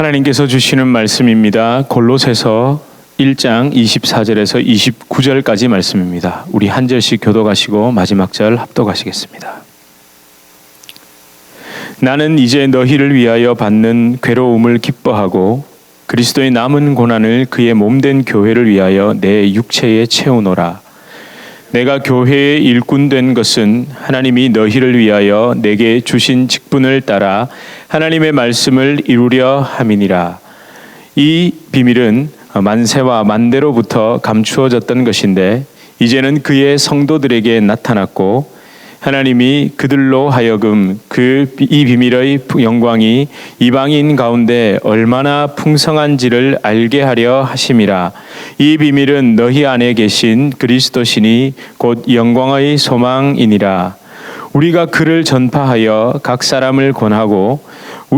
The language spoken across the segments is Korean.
하나님께서 주시는 말씀입니다. 골로새서 1장 24절에서 29절까지 말씀입니다. 우리 한 절씩 교독하시고 마지막 절 합독하시겠습니다. 나는 이제 너희를 위하여 받는 괴로움을 기뻐하고 그리스도의 남은 고난을 그의 몸된 교회를 위하여 내 육체에 채우노라. 내가 교회의 일꾼 된 것은 하나님이 너희를 위하여 내게 주신 직분을 따라 하나님의 말씀을 이루려 함이니라. 이 비밀은 만세와 만대로부터 감추어졌던 것인데 이제는 그의 성도들에게 나타났고 하나님이 그들로 하여금 이 비밀의 영광이 이방인 가운데 얼마나 풍성한지를 알게 하려 하심이라. 이 비밀은 너희 안에 계신 그리스도시니 곧 영광의 소망이니라. 우리가 그를 전파하여 각 사람을 권하고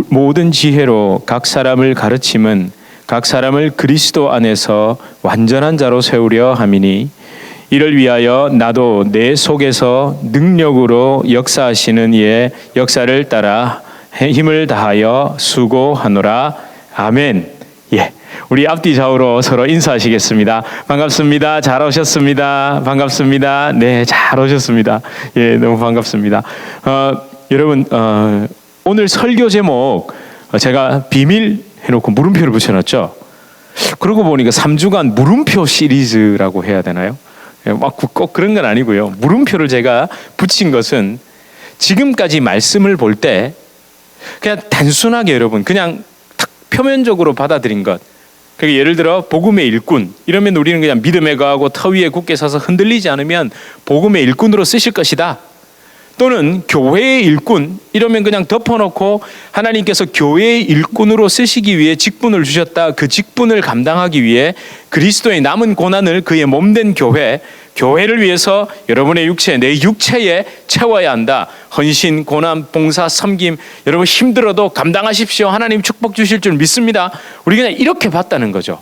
모든 지혜로 각 사람을 가르침은 각 사람을 그리스도 안에서 완전한 자로 세우려 함이니 이를 위하여 나도 내 속에서 능력으로 역사하시는 이의 역사를 따라 힘을 다하여 수고하노라. 아멘. 예, 우리 앞뒤 좌우로 서로 인사하시겠습니다. 반갑습니다. 잘 오셨습니다. 반갑습니다. 네, 잘 오셨습니다. 예, 너무 반갑습니다. 여러분, 오늘 설교 제목 제가 비밀 해놓고 물음표를 붙여놨죠. 그러고 보니까 3주간 물음표 시리즈라고 해야 되나요? 꼭 그런 건 아니고요. 물음표를 제가 붙인 것은 지금까지 말씀을 볼 때 그냥 단순하게 여러분 그냥 탁 표면적으로 받아들인 것. 그러니까 예를 들어 복음의 일꾼 이러면 우리는 그냥 믿음에 거하고 터 위에 굳게 서서 흔들리지 않으면 복음의 일꾼으로 쓰실 것이다. 또는 교회의 일꾼 이러면 그냥 덮어놓고 하나님께서 교회의 일꾼으로 쓰시기 위해 직분을 주셨다. 그 직분을 감당하기 위해 그리스도의 남은 고난을 그의 몸된 교회를 위해서 여러분의 육체, 내 육체에 채워야 한다. 헌신, 고난, 봉사, 섬김 여러분 힘들어도 감당하십시오. 하나님 축복 주실 줄 믿습니다. 우리 그냥 이렇게 봤다는 거죠.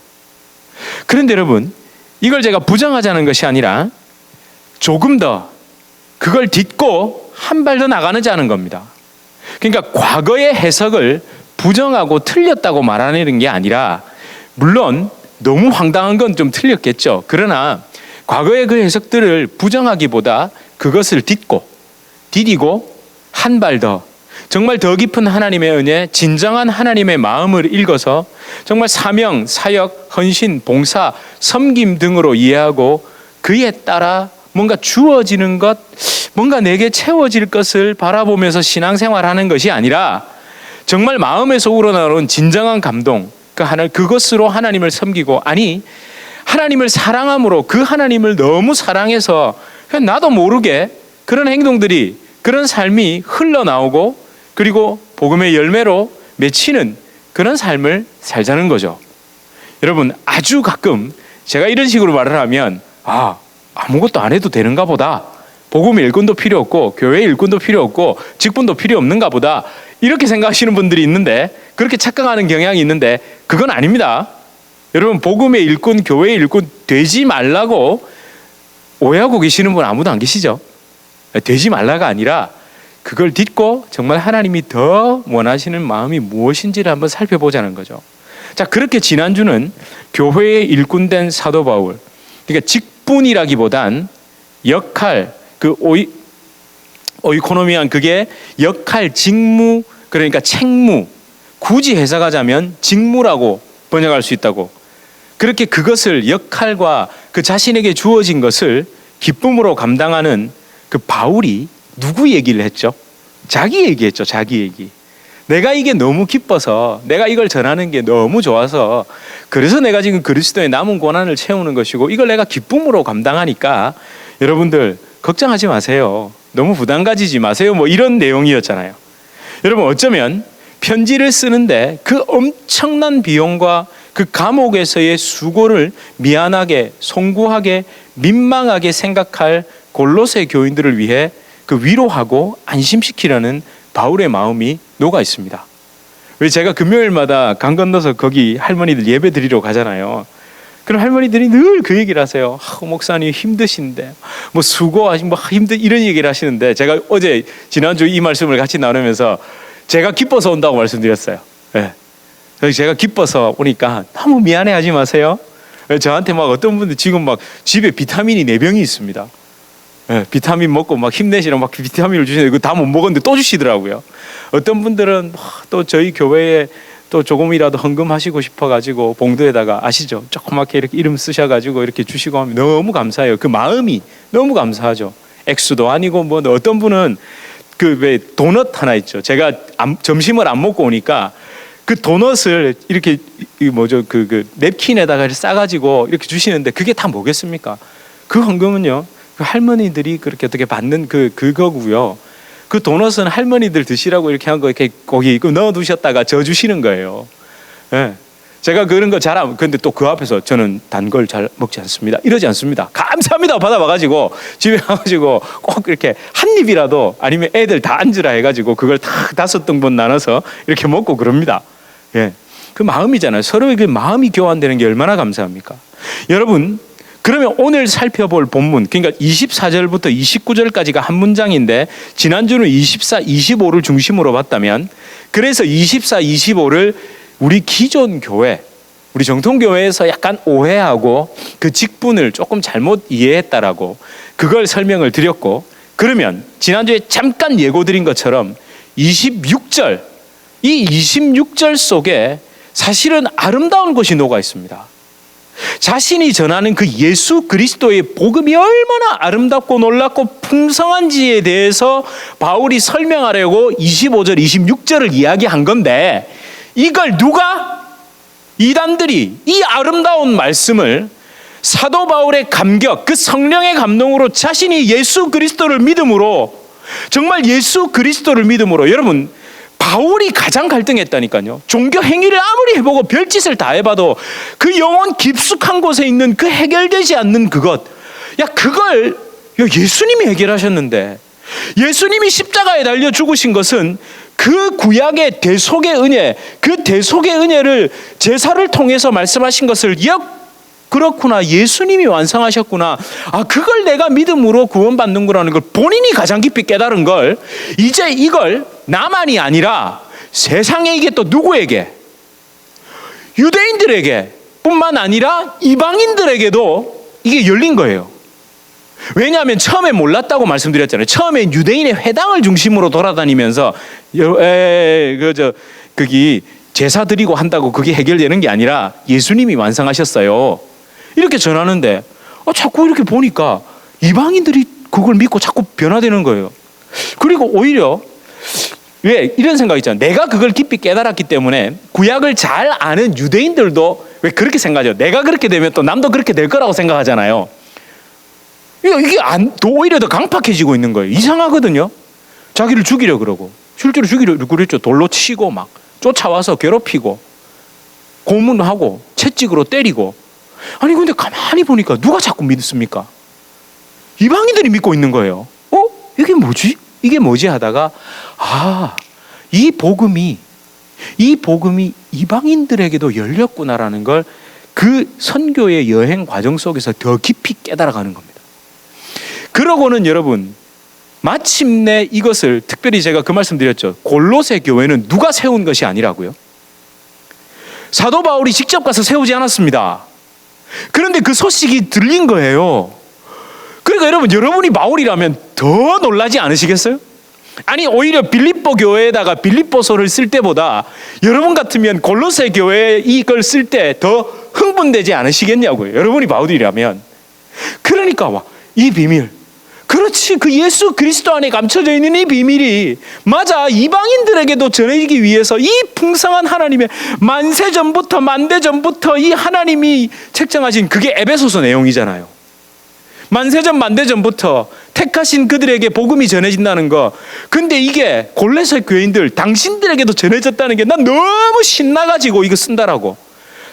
그런데 여러분 이걸 제가 부정하자는 것이 아니라 조금 더 그걸 딛고 한 발 더 나가자는 겁니다. 그러니까 과거의 해석을 부정하고 틀렸다고 말하는 게 아니라 물론 너무 황당한 건 좀 틀렸겠죠. 그러나 과거의 그 해석들을 부정하기보다 그것을 디디고 한 발 더 정말 더 깊은 하나님의 은혜, 진정한 하나님의 마음을 읽어서 정말 사명, 사역, 헌신, 봉사, 섬김 등으로 이해하고 그에 따라 뭔가 주어지는 것, 뭔가 내게 채워질 것을 바라보면서 신앙생활하는 것이 아니라 정말 마음에서 우러나오는 진정한 감동, 그것으로 하나님을 섬기고 아니 하나님을 사랑함으로 그 하나님을 너무 사랑해서 그냥 나도 모르게 그런 행동들이 그런 삶이 흘러나오고 그리고 복음의 열매로 맺히는 그런 삶을 살자는 거죠. 여러분 아주 가끔 제가 이런 식으로 말을 하면 아무것도 안 해도 되는가 보다. 복음의 일꾼도 필요 없고 교회의 일꾼도 필요 없고 직분도 필요 없는가 보다. 이렇게 생각하시는 분들이 있는데 그렇게 착각하는 경향이 있는데 그건 아닙니다. 여러분 복음의 일꾼, 교회의 일꾼 되지 말라고 오해하고 계시는 분 아무도 안 계시죠? 되지 말라가 아니라 그걸 딛고 정말 하나님이 더 원하시는 마음이 무엇인지를 한번 살펴보자는 거죠. 자, 그렇게 지난주는 교회의 일꾼된 사도 바울, 그러니까 직분이라기보단 역할, 오이코노미안 그게 역할, 직무, 그러니까 책무, 굳이 해석하자면 직무라고 번역할 수 있다고. 그렇게 그것을 역할과 그 자신에게 주어진 것을 기쁨으로 감당하는 그 바울이 누구 얘기를 했죠? 자기 얘기했죠. 자기 얘기. 내가 이게 너무 기뻐서 내가 이걸 전하는 게 너무 좋아서 그래서 내가 지금 그리스도의 남은 고난을 채우는 것이고 이걸 내가 기쁨으로 감당하니까 여러분들 걱정하지 마세요. 너무 부담 가지지 마세요. 뭐 이런 내용이었잖아요. 여러분 어쩌면 편지를 쓰는데 그 엄청난 비용과 그 감옥에서의 수고를 미안하게, 송구하게, 민망하게 생각할 골로새 교인들을 위해 그 위로하고 안심시키려는 바울의 마음이 녹아 있습니다. 왜 제가 금요일마다 강 건너서 거기 할머니들 예배 드리러 가잖아요. 그럼 할머니들이 늘 그 얘기를 하세요. 목사님 힘드신데 뭐 수고하시 이런 얘기를 하시는데 제가 지난주 이 말씀을 같이 나누면서 제가 기뻐서 온다고 말씀드렸어요. 네. 그래서 제가 기뻐서 오니까 너무 미안해하지 마세요. 저한테 막 어떤 분들 지금 막 집에 비타민이 4병이 있습니다. 네, 비타민 먹고 막 힘내시라고 막 비타민을 주시는데 그거 다 못 먹었는데 또 주시더라고요. 어떤 분들은 또 저희 교회에 또 조금이라도 헌금하시고 싶어가지고 봉투에다가 아시죠? 조그맣게 이렇게 이름 쓰셔가지고 이렇게 주시고 하면 너무 감사해요. 그 마음이 너무 감사하죠. 액수도 아니고 뭐 어떤 분은 그 왜 도넛 하나 있죠. 제가 점심을 안 먹고 오니까 그 도넛을 이렇게 뭐죠 그 냅킨에다가 싸가지고 이렇게 주시는데 그게 다 뭐겠습니까? 그 헌금은요. 그 할머니들이 그렇게 어떻게 받는 그거고요. 그 도넛은 할머니들 드시라고 이렇게 한 거 이렇게 거기 넣어 두셨다가 저 주시는 거예요. 예. 제가 그런 거 잘 안, 근데 또 그 앞에서 저는 단 걸 잘 먹지 않습니다. 이러지 않습니다. 감사합니다. 받아와가지고 집에 가가지고 꼭 이렇게 한 입이라도 아니면 애들 다 앉으라 해가지고 그걸 다 5등분 나눠서 이렇게 먹고 그럽니다. 예. 그 마음이잖아요. 서로의 그 마음이 교환되는 게 얼마나 감사합니까? 여러분, 그러면 오늘 살펴볼 본문, 그러니까 24절부터 29절까지가 한 문장인데 지난주는 24, 25를 중심으로 봤다면 그래서 24, 25를 우리 기존 교회, 우리 정통교회에서 약간 오해하고 그 직분을 조금 잘못 이해했다라고 그걸 설명을 드렸고, 그러면 지난주에 잠깐 예고드린 것처럼 26절, 이 26절 속에 사실은 아름다운 것이 녹아 있습니다. 자신이 전하는 그 예수 그리스도의 복음이 얼마나 아름답고 놀랍고 풍성한지에 대해서 바울이 설명하려고 25절, 26절을 이야기한 건데, 이걸 누가? 이단들이 이 아름다운 말씀을 사도 바울의 감격, 그 성령의 감동으로 자신이 예수 그리스도를 믿음으로, 정말 예수 그리스도를 믿음으로, 여러분 바울이 가장 갈등했다니까요. 종교 행위를 아무리 해보고 별짓을 다 해봐도 그 영혼 깊숙한 곳에 있는 그 해결되지 않는 그것, 그걸 예수님이 해결하셨는데, 예수님이 십자가에 달려 죽으신 것은 그 구약의 대속의 은혜, 그 대속의 은혜를 제사를 통해서 말씀하신 것을 그렇구나, 예수님이 완성하셨구나, 그걸 내가 믿음으로 구원받는 거라는 걸 본인이 가장 깊이 깨달은 걸, 이제 이걸 나만이 아니라 세상에, 이게 또 누구에게? 유대인들에게 뿐만 아니라 이방인들에게도 이게 열린 거예요. 왜냐하면 처음에 몰랐다고 말씀드렸잖아요. 처음엔 유대인의 회당을 중심으로 돌아다니면서 거기 제사 드리고 한다고 그게 해결되는 게 아니라 예수님이 완성하셨어요, 이렇게 전하는데 자꾸 이렇게 보니까 이방인들이 그걸 믿고 자꾸 변화되는 거예요. 그리고 오히려 왜 이런 생각이 있잖아요. 내가 그걸 깊이 깨달았기 때문에 구약을 잘 아는 유대인들도 왜 그렇게 생각하죠? 내가 그렇게 되면 또 남도 그렇게 될 거라고 생각하잖아요. 이게 오히려 더 강팍해지고 있는 거예요. 이상하거든요. 자기를 죽이려 그러고, 실제로 죽이려 그랬죠. 돌로 치고 막 쫓아와서 괴롭히고 고문하고 채찍으로 때리고. 아니 근데 가만히 보니까 누가 자꾸 믿습니까? 이방인들이 믿고 있는 거예요. 이게 뭐지? 이게 뭐지 하다가 이 복음이 이방인들에게도 열렸구나라는 걸 그 선교의 여행 과정 속에서 더 깊이 깨달아가는 겁니다. 그러고는 여러분, 마침내 이것을, 특별히 제가 그 말씀 드렸죠. 골로새 교회는 누가 세운 것이 아니라고요. 사도 바울이 직접 가서 세우지 않았습니다. 그런데 그 소식이 들린 거예요. 그러니까 여러분이 바울이라면 더 놀라지 않으시겠어요? 아니 오히려 빌립보 교회에다가 빌립보서를 쓸 때보다 여러분 같으면 골로새 교회에 이걸 쓸 때 더 흥분되지 않으시겠냐고요. 여러분이 바울이라면. 그러니까 이 비밀, 그렇지, 그 예수 그리스도 안에 감춰져 있는 이 비밀이 맞아, 이방인들에게도 전해지기 위해서 이 풍성한 하나님의 만세 전부터 만대 전부터 이 하나님이 책정하신 그게 에베소서 내용이잖아요. 만세전 만대전부터 택하신 그들에게 복음이 전해진다는 거. 근데 이게 골로새 교인들, 당신들에게도 전해졌다는 게 난 너무 신나가지고 이거 쓴다라고.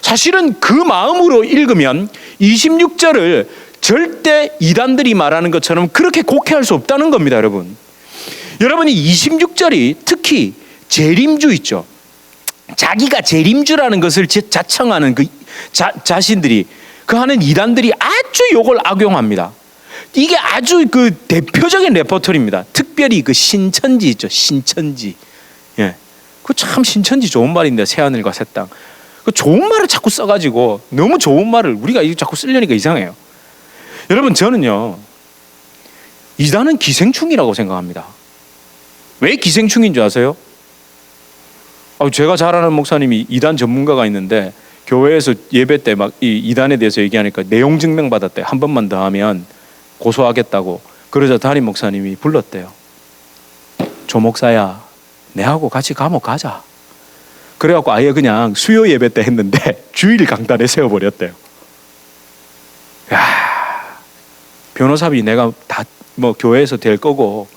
사실은 그 마음으로 읽으면 26절을 절대 이단들이 말하는 것처럼 그렇게 곡해할 수 없다는 겁니다, 여러분. 여러분이 26절이 특히 재림주 있죠. 자기가 재림주라는 것을 자청하는 그 자신들이 그 하는 이단들이 아주 이걸 악용합니다. 이게 아주 그 대표적인 레퍼토리입니다. 특별히 그 신천지 있죠. 신천지. 예. 그 참 신천지 좋은 말인데, 새하늘과 새 땅. 그 좋은 말을 자꾸 써가지고 너무 좋은 말을 우리가 자꾸 쓰려니까 이상해요. 여러분, 저는요, 이단은 기생충이라고 생각합니다. 왜 기생충인 줄 아세요? 제가 잘 아는 목사님이 이단 전문가가 있는데 교회에서 예배 때 막 이 이단에 대해서 얘기하니까 내용 증명 받았대요. 한 번만 더 하면 고소하겠다고. 그러자 담임 목사님이 불렀대요. 조 목사야, 내하고 같이 감옥 가자. 그래갖고 아예 그냥 수요 예배 때 했는데 주일 강단에 세워버렸대요. 야, 변호사비 내가 다 뭐 교회에서 될 거고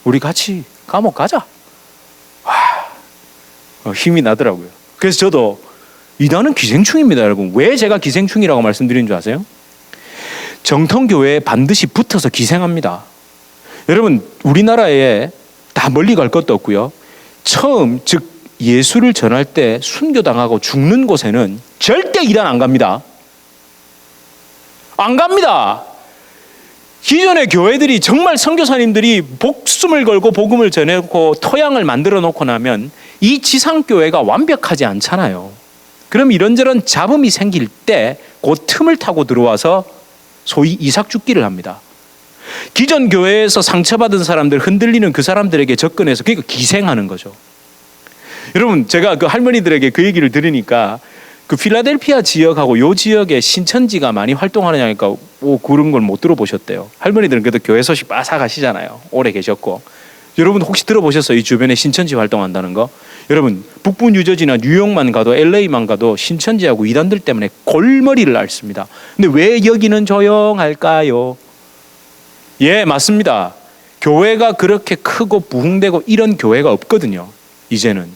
우리 같이 감옥 가자. 와, 힘이 나더라고요. 그래서 저도 이단은 기생충입니다, 여러분. 왜 제가 기생충이라고 말씀드리는 줄 아세요? 정통교회에 반드시 붙어서 기생합니다. 여러분, 우리나라에 다 멀리 갈 것도 없고요. 처음 즉 예수를 전할 때 순교당하고 죽는 곳에는 절대 이단 안 갑니다. 안 갑니다. 기존의 교회들이 정말 선교사님들이 목숨을 걸고 복음을 전해놓고 토양을 만들어 놓고 나면 이 지상교회가 완벽하지 않잖아요. 그럼 이런저런 잡음이 생길 때 그 틈을 타고 들어와서 소위 이삭죽기를 합니다. 기존 교회에서 상처받은 사람들, 흔들리는 그 사람들에게 접근해서, 그러니까 기생하는 거죠. 여러분, 제가 그 할머니들에게 그 얘기를 들으니까 그 필라델피아 지역하고 요 지역에 신천지가 많이 활동하느냐니까 그런 걸 못 들어보셨대요. 할머니들은 그래도 교회 소식 빠삭하시잖아요. 오래 계셨고. 여러분 혹시 들어보셨어요? 이 주변에 신천지 활동한다는 거? 여러분, 북부 뉴저지나 뉴욕만 가도 LA만 가도 신천지하고 이단들 때문에 골머리를 앓습니다. 근데 왜 여기는 조용할까요? 예, 맞습니다. 교회가 그렇게 크고 부흥되고 이런 교회가 없거든요. 이제는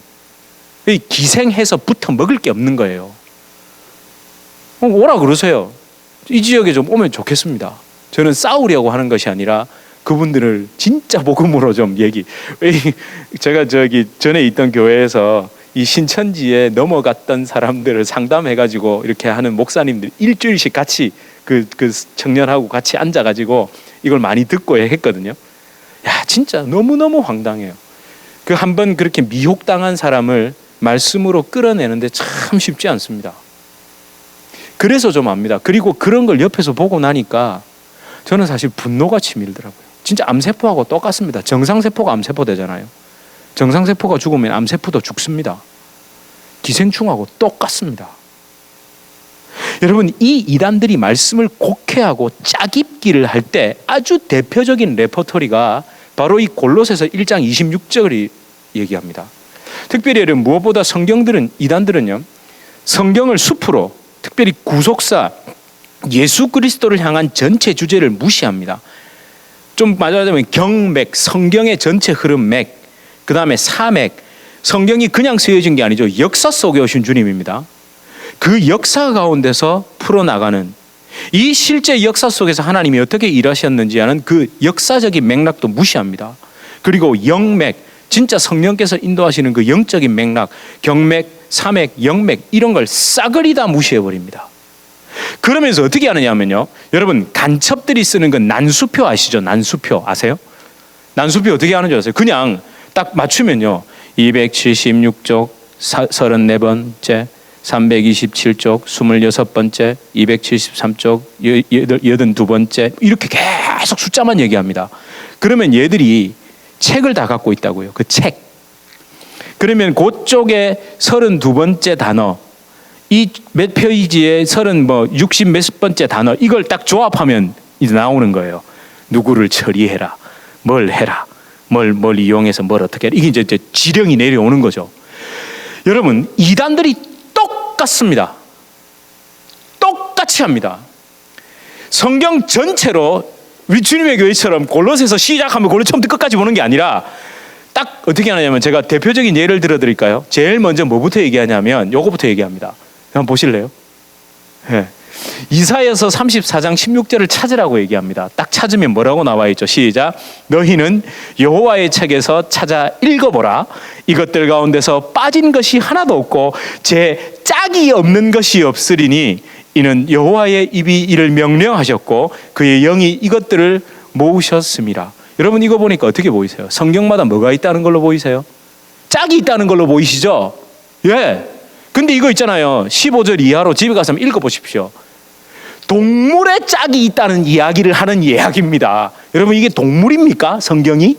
기생해서 붙어 먹을 게 없는 거예요. 오라 그러세요. 이 지역에 좀 오면 좋겠습니다. 저는 싸우려고 하는 것이 아니라 그분들을 진짜 복음으로 좀 제가 전에 있던 교회에서 이 신천지에 넘어갔던 사람들을 상담해가지고 이렇게 하는 목사님들 일주일씩 같이 그 청년하고 같이 앉아가지고 이걸 많이 듣고 했거든요. 야, 진짜 너무너무 황당해요. 그 한번 그렇게 미혹당한 사람을 말씀으로 끌어내는데 참 쉽지 않습니다. 그래서 좀 압니다. 그리고 그런 걸 옆에서 보고 나니까 저는 사실 분노가 치밀더라고요. 진짜 암세포하고 똑같습니다. 정상세포가 암세포 되잖아요. 정상세포가 죽으면 암세포도 죽습니다. 기생충하고 똑같습니다. 여러분, 이 이단들이 말씀을 곡해하고 짜깁기를 할 때 아주 대표적인 레퍼토리가 바로 이 골로새서 1장 26절이 얘기합니다. 특별히 여러분, 무엇보다 이단들은요, 성경을 숲으로, 특별히 구속사 예수 그리스도를 향한 전체 주제를 무시합니다. 좀 말하자면 경맥, 성경의 전체 흐름 맥, 그 다음에 사맥, 성경이 그냥 쓰여진 게 아니죠. 역사 속에 오신 주님입니다. 그 역사 가운데서 풀어나가는 이 실제 역사 속에서 하나님이 어떻게 일하셨는지 하는 그 역사적인 맥락도 무시합니다. 그리고 영맥, 진짜 성령께서 인도하시는 그 영적인 맥락, 경맥, 사맥, 영맥 이런 걸 싸그리 다 무시해버립니다. 그러면서 어떻게 하느냐면요, 여러분 간첩들이 쓰는 그 난수표 아시죠? 난수표 아세요? 난수표 어떻게 하는 줄 아세요? 그냥 딱 맞추면요, 276쪽 34번째, 327쪽 26번째, 273쪽 82번째 이렇게 계속 숫자만 얘기합니다. 그러면 얘들이 책을 다 갖고 있다고요. 그 책. 그러면 그쪽에 32번째 단어, 이 몇 페이지에 60 몇 번째 단어, 이걸 딱 조합하면 이제 나오는 거예요. 누구를 처리해라, 뭘 해라, 뭘 이용해서 뭘 어떻게 해라. 이게 이제 지령이 내려오는 거죠. 여러분, 이단들이 똑같습니다. 똑같이 합니다. 성경 전체로 우리 주님의 교회처럼 골로새서 시작하면 골로 처음부터 끝까지 보는 게 아니라 딱 어떻게 하냐면, 제가 대표적인 예를 들어드릴까요? 제일 먼저 뭐부터 얘기하냐면 요거부터 얘기합니다. 한번 보실래요? 네. 이사야서 34장 16절을 찾으라고 얘기합니다. 딱 찾으면 뭐라고 나와 있죠? 시작. 너희는 여호와의 책에서 찾아 읽어보라. 이것들 가운데서 빠진 것이 하나도 없고 제 짝이 없는 것이 없으리니 이는 여호와의 입이 이를 명령하셨고 그의 영이 이것들을 모으셨습니다. 여러분, 이거 보니까 어떻게 보이세요? 성경마다 뭐가 있다는 걸로 보이세요? 짝이 있다는 걸로 보이시죠? 예. 근데 이거 있잖아요. 15절 이하로 집에 가서 한번 읽어보십시오. 동물의 짝이 있다는 이야기를 하는 이야기입니다. 여러분, 이게 동물입니까? 성경이?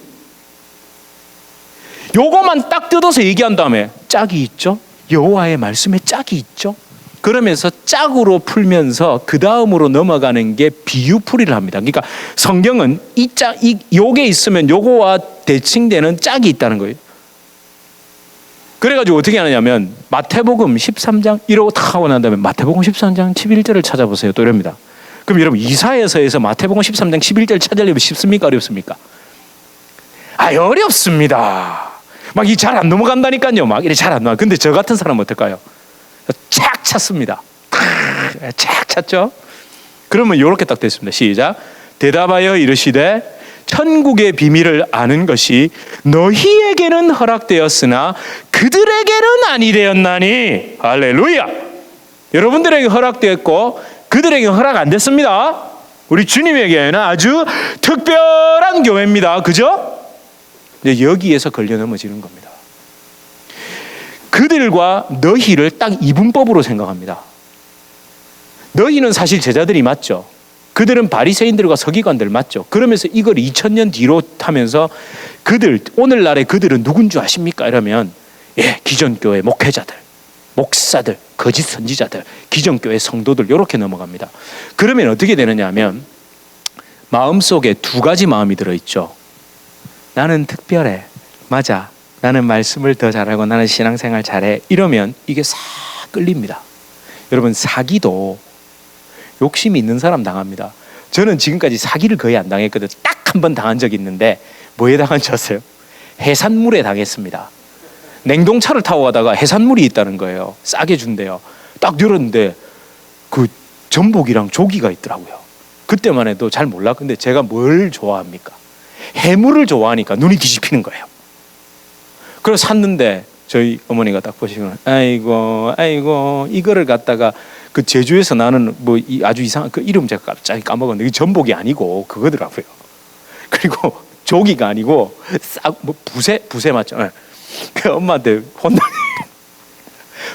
요거만 딱 뜯어서 얘기한 다음에 짝이 있죠? 여호와의 말씀에 짝이 있죠? 그러면서 짝으로 풀면서 그 다음으로 넘어가는 게 비유풀이를 합니다. 그러니까 성경은 요게 있으면 요거와 대칭되는 짝이 있다는 거예요. 그래가지고 어떻게 하느냐면 마태복음 13장 이러고 탁 하고 난 다음에 마태복음 13장 11절을 찾아보세요. 또 이럽니다. 그럼 여러분 이사야서에서 마태복음 13장 11절 찾으려면 쉽습니까? 어렵습니까? 어렵습니다. 막 이 잘 안 넘어간다니까요. 막 이래 잘 안 나와. 근데 저 같은 사람은 어떨까요? 착 찾습니다. 착 찾죠? 그러면 이렇게 딱 됐습니다. 시작. 대답하여 이르시되 천국의 비밀을 아는 것이 너희에게는 허락되었으나 그들에게는 아니 되었나니. 할렐루야. 여러분들에게 허락되었고 그들에게 허락 안 됐습니다. 우리 주님에게는 아주 특별한 교회입니다. 그죠? 근데 여기에서 걸려 넘어지는 겁니다. 그들과 너희를 딱 이분법으로 생각합니다. 너희는 사실 제자들이 맞죠. 그들은 바리새인들과 서기관들 맞죠. 그러면서 이걸 2000년 뒤로 타면서 그들 오늘날의 그들은 누군 줄 아십니까? 이러면 기존교회 목회자들, 목사들, 거짓 선지자들, 기존교회 성도들 이렇게 넘어갑니다. 그러면 어떻게 되느냐 하면 마음속에 두 가지 마음이 들어있죠. 나는 특별해. 맞아. 나는 말씀을 더 잘하고 나는 신앙생활 잘해. 이러면 이게 싹 끌립니다. 여러분 사기도 욕심이 있는 사람 당합니다. 저는 지금까지 사기를 거의 안 당했거든요. 딱 한 번 당한 적이 있는데 뭐에 당한 줄 아세요? 해산물에 당했습니다. 냉동차를 타고 가다가 해산물이 있다는 거예요. 싸게 준대요. 딱 열었는데 그 전복이랑 조기가 있더라고요. 그때만 해도 잘 몰라. 근데 제가 뭘 좋아합니까? 해물을 좋아하니까 눈이 뒤집히는 거예요. 그래서 샀는데 저희 어머니가 딱 보시고는 아이고 이거를 갖다가 그 제주에서 나는 뭐 아주 이상한 그 이름 제가 갑자기 까먹었는데 전복이 아니고 그거더라고요. 그리고 조기가 아니고 싹 뭐 부세 맞죠? 네. 그 엄마한테 혼나.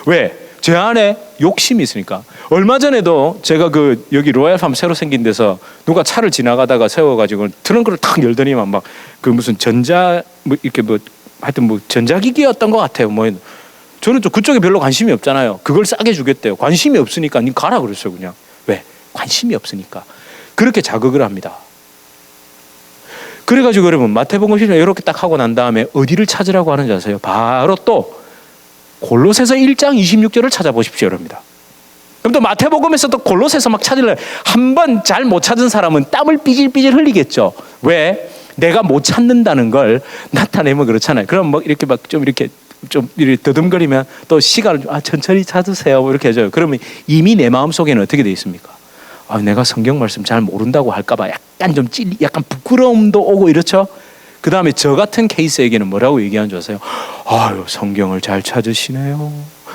왜? 제 안에 욕심이 있으니까. 얼마 전에도 제가 그 여기 로얄팜 새로 생긴 데서 누가 차를 지나가다가 세워가지고 트렁크를 탁 열더니만 막 그 무슨 전자 뭐 이렇게 뭐 하여튼 뭐 전자기기였던 것 같아요. 뭐 저는 좀 그쪽에 별로 관심이 없잖아요. 그걸 싸게 주겠대요. 관심이 없으니까 니 가라 그랬어요. 그냥. 왜? 관심이 없으니까. 그렇게 자극을 합니다. 그래가지고 여러분 마태복음 10장 이렇게 딱 하고 난 다음에 어디를 찾으라고 하는지 아세요? 바로 또 골로새서 1장 26절을 찾아보십시오. 여러분입니다. 그럼 또 마태복음에서 또 골로새서 막 찾으려면 한 번 잘 못 찾은 사람은 땀을 삐질삐질 흘리겠죠. 왜? 내가 못 찾는다는 걸 나타내면 그렇잖아요. 그럼 뭐 이렇게 막 좀 이렇게 더듬거리면 또 시간을 천천히 찾으세요. 이렇게 해줘요. 그러면 이미 내 마음 속에는 어떻게 돼 있습니까? 내가 성경 말씀 잘 모른다고 할까봐 약간 좀 약간 부끄러움도 오고 이렇죠. 그 다음에 저 같은 케이스에게는 뭐라고 얘기하는 줄 아세요? 성경을 잘 찾으시네요.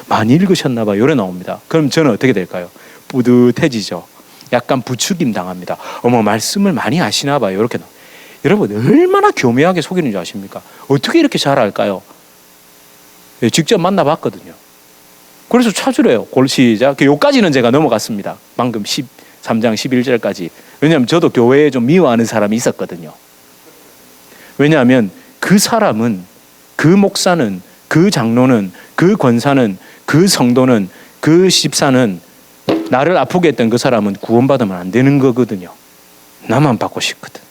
많이 읽으셨나 봐요. 이래 나옵니다. 그럼 저는 어떻게 될까요? 뿌듯해지죠. 약간 부추김 당합니다. 말씀을 많이 아시나 봐요. 이렇게 나옵니다. 여러분 얼마나 교묘하게 속이는 줄 아십니까? 어떻게 이렇게 잘 알까요? 직접 만나봤거든요. 그래서 찾으래요. 시작. 여기까지는 제가 넘어갔습니다. 방금 13장 11절까지. 왜냐하면 저도 교회에 좀 미워하는 사람이 있었거든요. 왜냐하면 그 사람은, 그 목사는, 그 장로는, 그 권사는, 그 성도는, 그 집사는, 나를 아프게 했던 그 사람은 구원받으면 안 되는 거거든요. 나만 받고 싶거든.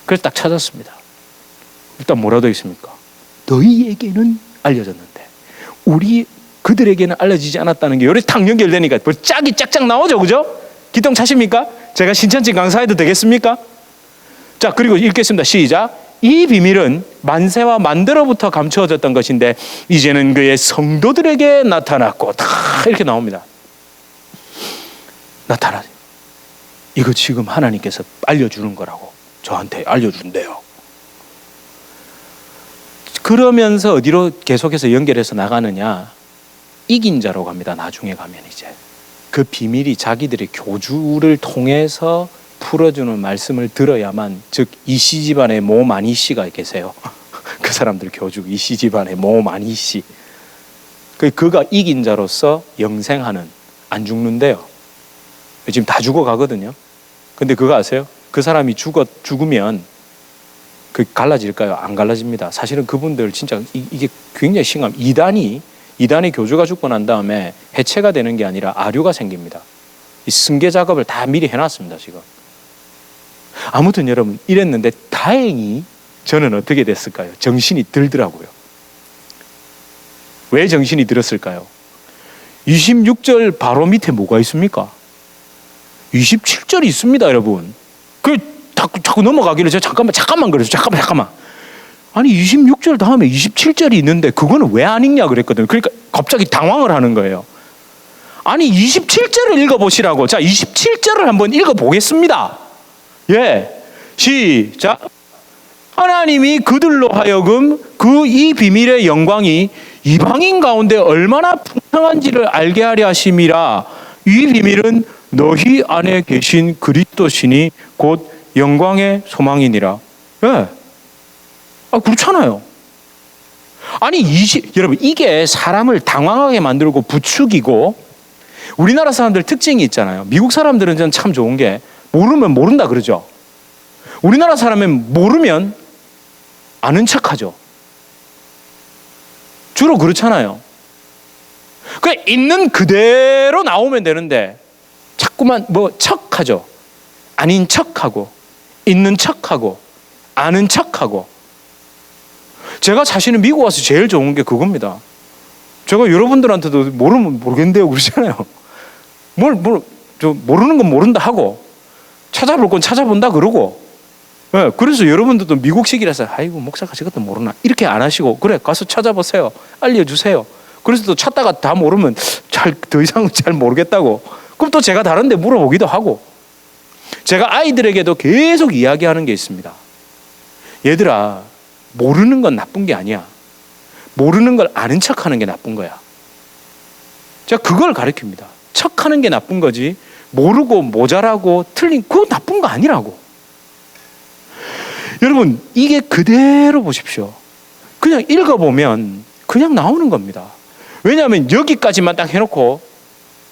그래서 딱 찾았습니다. 일단 뭐라 되어 있습니까? 너희에게는 알려졌는데 그들에게는 알려지지 않았다는 게 요래 탁 연결되니까 뭐 짝이 짝짝 나오죠. 그죠? 기똥 차십니까? 제가 신천지 강사해도 되겠습니까? 자, 그리고 읽겠습니다. 시작. 이 비밀은 만세와 만대로부터 감추어졌던 것인데 이제는 그의 성도들에게 나타났고 다 이렇게 나옵니다. 나타나요. 이거 지금 하나님께서 알려주는 거라고 저한테 알려준대요. 그러면서 어디로 계속해서 연결해서 나가느냐? 이긴 자로 갑니다. 나중에 가면 이제 그 비밀이 자기들의 교주를 통해서 풀어주는 말씀을 들어야만, 즉 이씨 집안에 모 마니 씨가 계세요. 그 그 사람들 교주 이씨 집안의 모마니 씨. 그가 이긴 자로서 영생하는, 안 죽는데요. 지금 다 죽어가거든요. 근데 그거 아세요? 그 사람이 죽으면 그 갈라질까요? 안 갈라집니다. 사실은 그분들 진짜 이게 굉장히 심각합니다. 이단의 교주가 죽고 난 다음에 해체가 되는 게 아니라 아류가 생깁니다. 이 승계 작업을 다 미리 해놨습니다, 지금. 아무튼 여러분, 이랬는데 다행히 저는 어떻게 됐을까요? 정신이 들더라고요. 왜 정신이 들었을까요? 26절 바로 밑에 뭐가 있습니까? 27절이 있습니다, 여러분. 그 자꾸 넘어가기를 제가 잠깐만 그랬어요. 잠깐만. 아니 26절 다음에 27절이 있는데 그거는 왜 안 읽냐 그랬거든요. 그러니까 갑자기 당황을 하는 거예요. 아니 27절을 읽어보시라고. 자, 27절을 한번 읽어보겠습니다. 예, 시작. 하나님이 그들로 하여금 이 비밀의 영광이 이방인 가운데 얼마나 풍성한지를 알게 하려 하심이라. 이 비밀은 너희 안에 계신 그리스도시니 곧 영광의 소망이니라. 예, 그렇잖아요. 아니 여러분, 이게 사람을 당황하게 만들고 부추기고, 우리나라 사람들 특징이 있잖아요. 미국 사람들은 저는 참 좋은 게 모르면 모른다 그러죠. 우리나라 사람은 모르면 아는 척하죠. 주로 그렇잖아요. 그냥 있는 그대로 나오면 되는데 자꾸만 척하죠. 아닌 척하고, 있는 척하고, 아는 척하고. 제가 사실은 미국 와서 제일 좋은 게 그겁니다. 제가 여러분들한테도 모르면 모르겠는데요 그러잖아요. 모르는 건 모른다 하고, 찾아볼 건 찾아본다 그러고. 네, 그래서 여러분들도 미국식이라서 아이고 목사가 저것도 모르나 이렇게 안 하시고, 그래 가서 찾아보세요, 알려주세요. 그래서 또 찾다가 다 모르면 더 이상 잘 모르겠다고, 그럼 또 제가 다른 데 물어보기도 하고. 제가 아이들에게도 계속 이야기하는 게 있습니다. 얘들아, 모르는 건 나쁜 게 아니야. 모르는 걸 아는 척하는 게 나쁜 거야. 제가 그걸 가르칩니다. 척하는 게 나쁜 거지, 모르고 모자라고 틀린 그거 나쁜 거 아니라고. 여러분, 이게 그대로 보십시오. 그냥 읽어보면 그냥 나오는 겁니다. 왜냐하면 여기까지만 딱 해놓고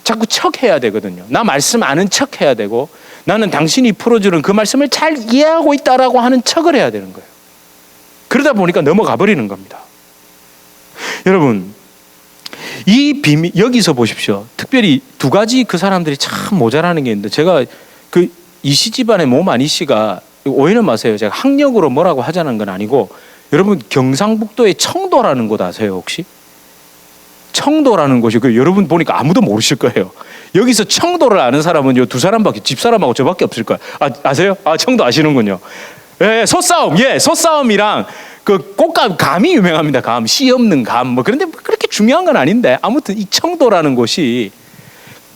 자꾸 척해야 되거든요. 나 말씀 아는 척해야 되고, 나는 당신이 풀어주는 그 말씀을 잘 이해하고 있다라고 하는 척을 해야 되는 거예요. 그러다 보니까 넘어가 버리는 겁니다. 여러분, 이 비밀, 여기서 보십시오. 특별히 두 가지 그 사람들이 참 모자라는 게 있는데, 제가 그 이씨 집안의 모마니 씨가, 오해는 마세요. 제가 학력으로 뭐라고 하자는 건 아니고, 여러분 경상북도의 청도라는 곳 아세요 혹시? 청도라는 곳이, 여러분 보니까 아무도 모르실 거예요. 여기서 청도를 아는 사람은 요 두 사람밖에, 집사람하고 저밖에 없을 거예요. 아세요? 청도 아시는군요. 예, 소싸움이랑 그 꽃감, 감이 유명합니다. 감, 씨 없는 감. 그런데 그렇게 중요한 건 아닌데, 아무튼 이 청도라는 곳이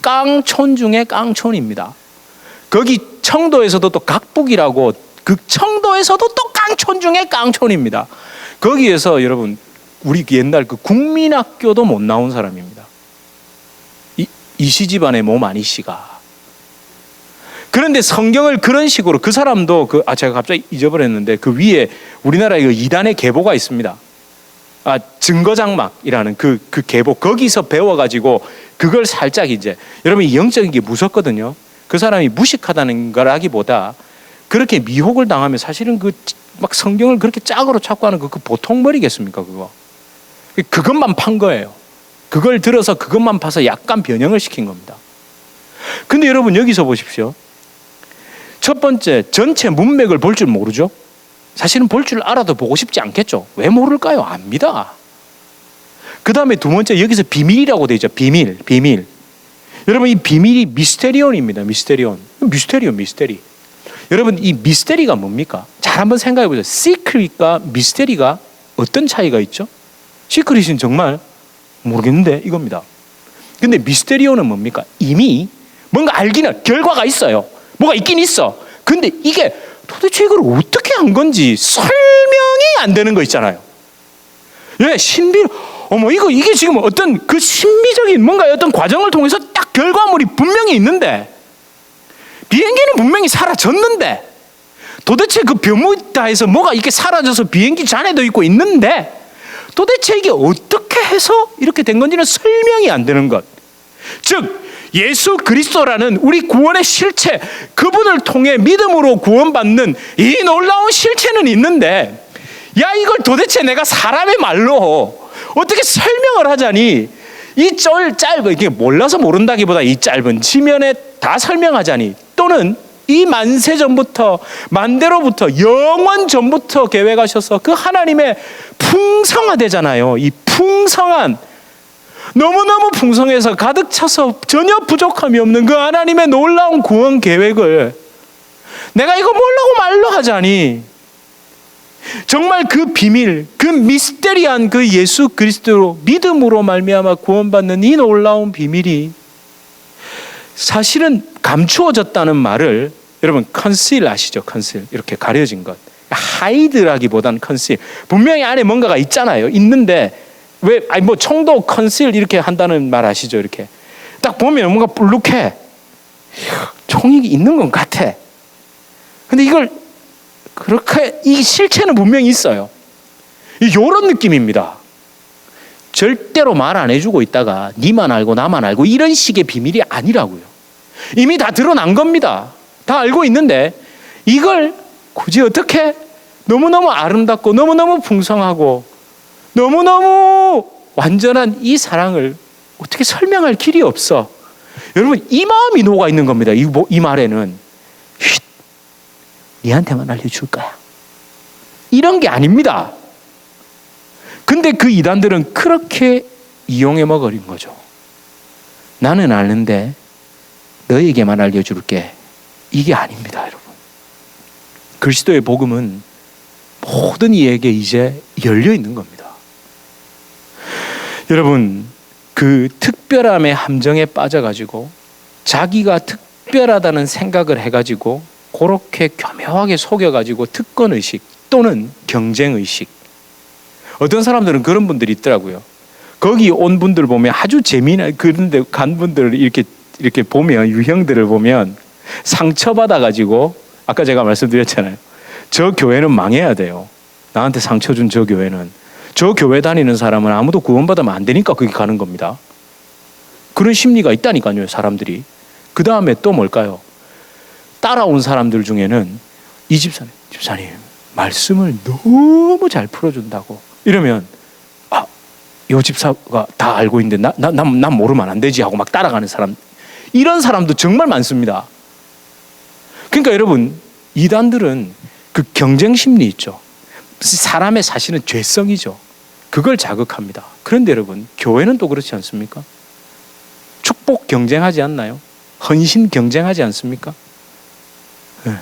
깡촌 중에 깡촌입니다. 거기 청도에서도 또 각북이라고, 그 청도에서도 또 깡촌 중에 깡촌입니다. 거기에서 여러분, 우리 옛날 그 국민학교도 못 나온 사람입니다. 이씨 집안의 모마니 씨가. 그런데 성경을 그런 식으로, 그 사람도 제가 갑자기 잊어버렸는데, 그 위에 우리나라에 그 이단의 계보가 있습니다. 증거장막이라는 그 계보, 거기서 배워가지고 그걸 살짝 이제, 여러분 이 영적인 게 무섭거든요. 그 사람이 무식하다는 거라기보다 그렇게 미혹을 당하면 사실은 막 성경을 그렇게 짝으로 찾고 하는 그 보통 머리겠습니까? 그것만 판 거예요. 그걸 들어서 그것만 봐서 약간 변형을 시킨 겁니다. 근데 여러분 여기서 보십시오. 첫 번째, 전체 문맥을 볼 줄 모르죠. 사실은 볼 줄 알아도 보고 싶지 않겠죠. 왜 모를까요? 압니다. 그 다음에 두 번째, 여기서 비밀이라고 되어 있죠. 비밀. 여러분 이 비밀이 미스테리온입니다. 미스테리. 여러분 이 미스테리가 뭡니까? 잘 한번 생각해 보세요. 시크릿과 미스테리가 어떤 차이가 있죠? 시크릿은 정말 모르겠는데 이겁니다. 근데 미스테리온은 뭡니까? 이미 뭔가 알기는 결과가 있어요. 뭐가 있긴 있어. 근데 이게 도대체 이걸 어떻게 한 건지 설명이 안 되는 거 있잖아요. 예, 이게 지금 어떤 그 신비적인 뭔가 어떤 과정을 통해서 딱 결과물이 분명히 있는데, 비행기는 분명히 사라졌는데 도대체 그 벼무다에서 뭐가 이렇게 사라져서 비행기 잔해도 있고 있는데 도대체 이게 어떻게 해서 이렇게 된 건지는 설명이 안 되는 것. 즉 예수 그리스도라는 우리 구원의 실체, 그분을 통해 믿음으로 구원받는 이 놀라운 실체는 있는데, 야 이걸 도대체 내가 사람의 말로 어떻게 설명을 하자니, 이 짧은, 이게 몰라서 모른다기보다 이 짧은 지면에 다 설명하자니, 또는 이 만세 전부터, 만대로부터, 영원 전부터 계획하셔서 그 하나님의 풍성하되잖아요. 이 풍성한, 너무너무 풍성해서 가득 차서 전혀 부족함이 없는 그 하나님의 놀라운 구원 계획을 내가 이거 뭐라고 말로 하자니, 정말 그 비밀, 그 미스테리한 그 예수 그리스도로 믿음으로 말미암아 구원받는 이 놀라운 비밀이 사실은 감추어졌다는 말을, 여러분 컨실 아시죠? 컨실, 이렇게 가려진 것. 하이드라기보단 컨실. 분명히 안에 뭔가가 있잖아요. 있는데 왜, 아니 뭐 총도 컨실 이렇게 한다는 말 아시죠? 이렇게 딱 보면 뭔가 불룩해. 총이 있는 것 같아. 근데 이걸 그렇게, 이 실체는 분명히 있어요. 이런 느낌입니다. 절대로 말 안 해주고 있다가 니만 알고 나만 알고 이런 식의 비밀이 아니라고요. 이미 다 드러난 겁니다. 다 알고 있는데 이걸 굳이 어떻게 너무너무 아름답고 너무너무 풍성하고 너무너무 완전한 이 사랑을 어떻게 설명할 길이 없어. 여러분 이 마음이 녹아 있는 겁니다. 이 말에는 쉿, 니한테만 알려줄 거야, 이런 게 아닙니다. 근데 그 이단들은 그렇게 이용해 먹어린 거죠. 나는 아는데 너에게만 알려줄게, 이게 아닙니다. 여러분, 그리스도의 복음은 모든 이에게 이제 열려 있는 겁니다. 여러분, 그 특별함의 함정에 빠져가지고 자기가 특별하다는 생각을 해가지고 그렇게 교묘하게 속여가지고 특권의식 또는 경쟁의식, 어떤 사람들은 그런 분들이 있더라고요. 거기 온 분들 보면 아주 재미난, 그런데 간 분들을 이렇게 보면, 유형들을 보면 상처받아가지고, 아까 제가 말씀드렸잖아요. 저 교회는 망해야 돼요. 나한테 상처 준 저 교회는, 저 교회 다니는 사람은 아무도 구원받으면 안 되니까 거기 가는 겁니다. 그런 심리가 있다니까요, 사람들이. 그 다음에 또 뭘까요? 따라온 사람들 중에는 이 집사님 말씀을 너무 잘 풀어준다고 이러면, 아, 이 집사가 다 알고 있는데 난 모르면 안 되지 하고 막 따라가는 사람, 이런 사람도 정말 많습니다. 그러니까 여러분, 이단들은 그 경쟁 심리 있죠. 사람의 사실은 죄성이죠. 그걸 자극합니다. 그런데 여러분, 교회는 또 그렇지 않습니까? 축복 경쟁하지 않나요? 헌신 경쟁하지 않습니까? 네.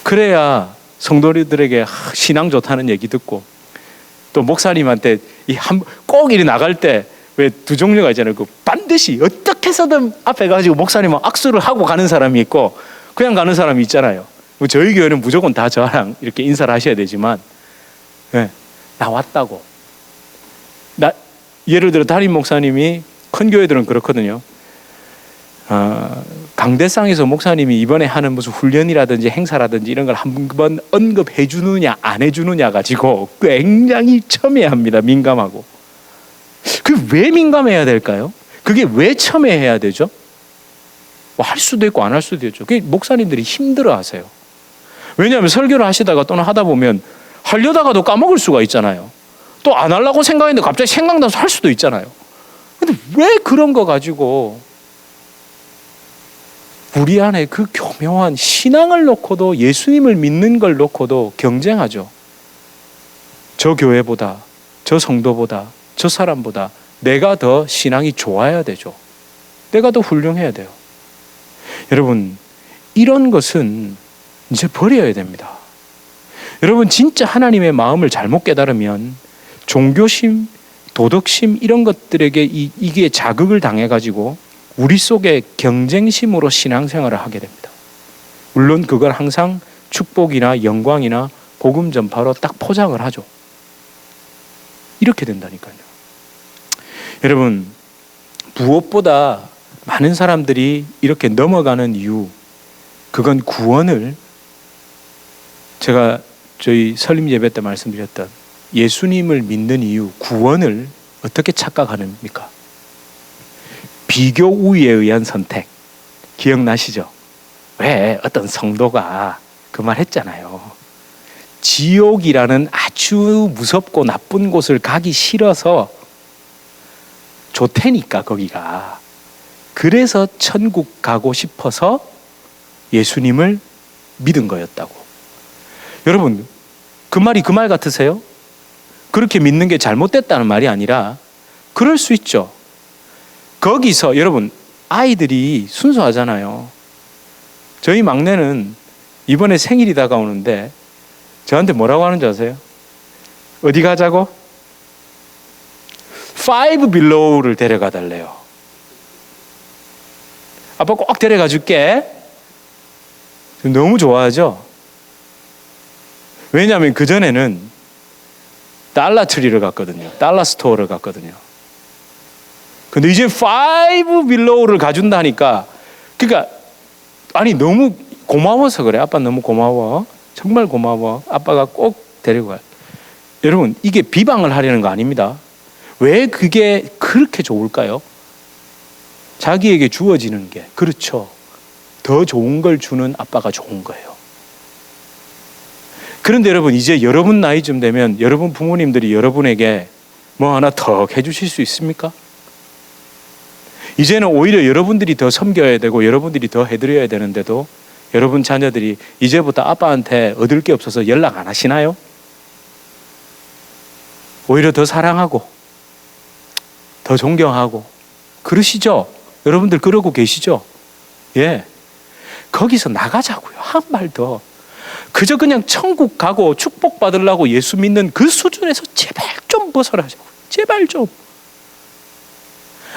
그래야 성도들에게 신앙 좋다는 얘기 듣고, 또 목사님한테 꼭 이리 나갈 때 왜 두 종류가 있잖아요. 그 반드시 어떻게 해서든 앞에 가지고 목사님은 악수를 하고 가는 사람이 있고 그냥 가는 사람이 있잖아요. 저희 교회는 무조건 다 저랑 이렇게 인사를 하셔야 되지만, 네, 나 왔다고. 예를 들어 담임 목사님이, 큰 교회들은 그렇거든요. 강대상에서 목사님이 이번에 하는 무슨 훈련이라든지 행사라든지 이런 걸 한번 언급해 주느냐 안 해주느냐 가지고 굉장히 첨예합니다. 민감하고. 그게 왜 민감해야 될까요? 그게 왜 첨예해야 되죠? 뭐 할 수도 있고 안 할 수도 있죠. 그게 목사님들이 힘들어 하세요. 왜냐하면 설교를 하시다가 또는 하다 보면 하려다가도 까먹을 수가 있잖아요. 또 안 하려고 생각했는데 갑자기 생각나서 할 수도 있잖아요. 근데 왜 그런 거 가지고 우리 안에 그 교묘한 신앙을 놓고도, 예수님을 믿는 걸 놓고도 경쟁하죠. 저 교회보다, 저 성도보다, 저 사람보다 내가 더 신앙이 좋아야 되죠. 내가 더 훌륭해야 돼요. 여러분, 이런 것은 이제 버려야 됩니다. 여러분, 진짜 하나님의 마음을 잘못 깨달으면 종교심, 도덕심 이런 것들에게 이게 자극을 당해가지고 우리 속에 경쟁심으로 신앙생활을 하게 됩니다. 물론 그걸 항상 축복이나 영광이나 복음 전파로 딱 포장을 하죠. 이렇게 된다니까요. 여러분, 무엇보다 많은 사람들이 이렇게 넘어가는 이유, 그건 구원을, 제가 저희 설립 예배 때 말씀드렸던 예수님을 믿는 이유, 구원을 어떻게 착각하십니까? 비교 우위에 의한 선택. 기억나시죠? 왜 어떤 성도가 그 말 했잖아요. 지옥이라는 아주 무섭고 나쁜 곳을 가기 싫어서 좋다니까 거기가. 그래서 천국 가고 싶어서 예수님을 믿은 거였다고. 여러분, 그 말이 그 말 같으세요? 그렇게 믿는 게 잘못됐다는 말이 아니라 그럴 수 있죠. 거기서 여러분, 아이들이 순수하잖아요. 저희 막내는 이번에 생일이 다가오는데 저한테 뭐라고 하는지 아세요? 어디 가자고? Five Below를 데려가 달래요. 아빠 꼭 데려가 줄게. 너무 좋아하죠? 왜냐하면 그전에는 달러트리를 갔거든요. 달러 스토어를 갔거든요. 근데 이제 Five Below를 가준다니까, 그러니까 아니 너무 고마워서 그래. 아빠 너무 고마워. 정말 고마워. 아빠가 꼭 데리고 가. 여러분, 이게 비방을 하려는 거 아닙니다. 왜 그게 그렇게 좋을까요? 자기에게 주어지는 게, 그렇죠. 더 좋은 걸 주는 아빠가 좋은 거예요. 그런데 여러분, 이제 여러분 나이쯤 되면 여러분 부모님들이 여러분에게 뭐 하나 더 해주실 수 있습니까? 이제는 오히려 여러분들이 더 섬겨야 되고 여러분들이 더 해드려야 되는데도 여러분 자녀들이 이제부터 아빠한테 얻을 게 없어서 연락 안 하시나요? 오히려 더 사랑하고 더 존경하고 그러시죠? 여러분들 그러고 계시죠? 예. 거기서 나가자고요. 한 발 더. 그저 그냥 천국 가고 축복 받으려고 예수 믿는 그 수준에서 제발 좀 벗어나자고요. 제발 좀.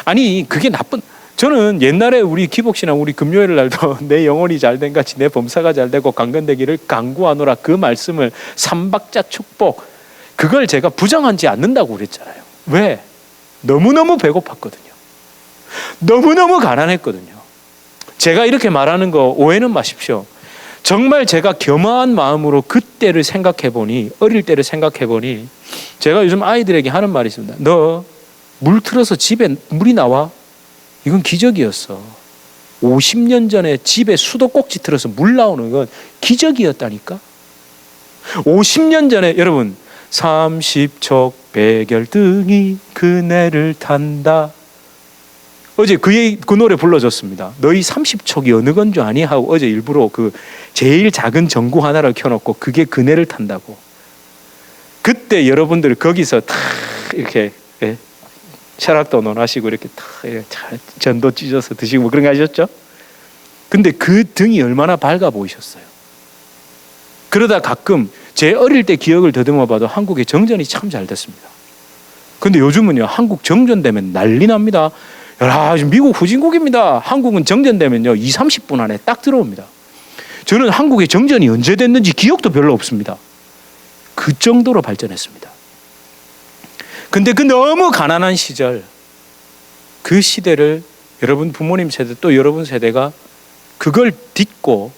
아니, 그게 나쁜, 저는 옛날에 우리 기복신앙 우리 금요일 날도 내 영혼이 잘된 같이 내 범사가 잘되고 강건되기를 간구하노라, 그 말씀을 삼박자 축복, 그걸 제가 부정하지 않는다고 그랬잖아요. 왜? 너무너무 배고팠거든요. 너무너무 가난했거든요. 제가 이렇게 말하는 거 오해는 마십시오. 정말 제가 겸허한 마음으로 그때를 생각해 보니, 어릴 때를 생각해 보니, 제가 요즘 아이들에게 하는 말이 있습니다. 너 물 틀어서 집에 물이 나와? 이건 기적이었어. 50년 전에 집에 수도꼭지 틀어서 물 나오는 건 기적이었다니까. 50년 전에 여러분, 30척 백열등이 그네를 탄다. 어제 그 노래 불러줬습니다. 너희 30척이 어느 건 줄 아니? 하고 어제 일부러 그 제일 작은 전구 하나를 켜놓고 그게 그네를 탄다고. 그때 여러분들 거기서 탁 이렇게, 예? 철학도 논하시고 이렇게 탁 전도 찢어서 드시고 뭐 그런 거 하셨죠? 근데 그 등이 얼마나 밝아 보이셨어요. 그러다 가끔 제 어릴 때 기억을 더듬어 봐도 한국의 정전이 참 잘 됐습니다. 근데 요즘은요, 한국 정전되면 난리 납니다. 야, 미국 후진국입니다. 한국은 정전되면요 20-30분 안에 딱 들어옵니다. 저는 한국의 정전이 언제 됐는지 기억도 별로 없습니다. 그 정도로 발전했습니다. 근데 그 너무 가난한 시절, 그 시대를 여러분 부모님 세대 또 여러분 세대가 그걸 딛고